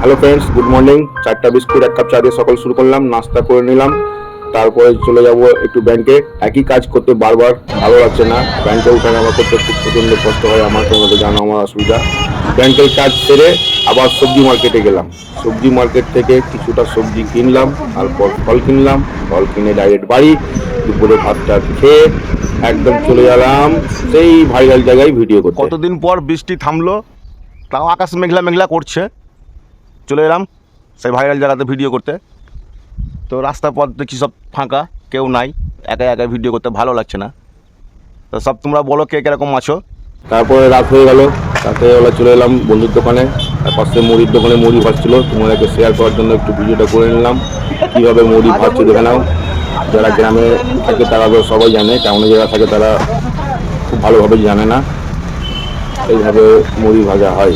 Hello friends, good morning. 4টা biscuit 1 cup চা দিয়ে সকাল শুরু করলাম, নাস্তা করে নিলাম। তারপরে চলে যাব একটু ব্যাংকে। একই কাজ করতে বারবার ভালো লাগছে না। ব্যাংকে উঠানে আমার করতে খুব প্রচণ্ড কষ্ট হয়। আমার তোমাদের জানো আমার অসুবিধা। ব্যাংকের কাজ সেরে আবার সবজি মার্কেটে গেলাম। সবজি মার্কেট থেকে কিছুটা সবজি কিনলাম, তারপর ফল কিনলাম। ফল কিনে ডাইরেক্ট বাড়ি। দুপুরে ভাতটা খেয়ে একদম চলে গেলাম সেই ভাইরাল জায়গায় ভিডিও করতে। কতদিন পর বৃষ্টি থামলো, তাও আকাশ মেঘলা মেঘলা করছে। চলে এলাম সেই ভাইরাল জায়গাতে ভিডিও করতে। তো রাস্তার পথ দেখছি সব ফাঁকা, কেউ নাই। একা একা ভিডিও করতে ভালো লাগছে না। তো সব তোমরা বলো কে কীরকম আছো। তারপরে রাত হয়ে গেল, রাতেবেলা চলে এলাম বন্ধুর দোকানে। আর পাশে মুড়ির দোকানে মুড়ি ভাজছিল, তোমাদেরকে শেয়ার করার জন্য একটু ভিডিওটা করে নিলাম কীভাবে মুড়ি ভাজছে দেখে নাও। যারা গ্রামে থাকে তারা তো সবাই জানে, টাউনে যারা থাকে তারা খুব ভালোভাবে জানে না এইভাবে মুড়ি ভাজা হয়।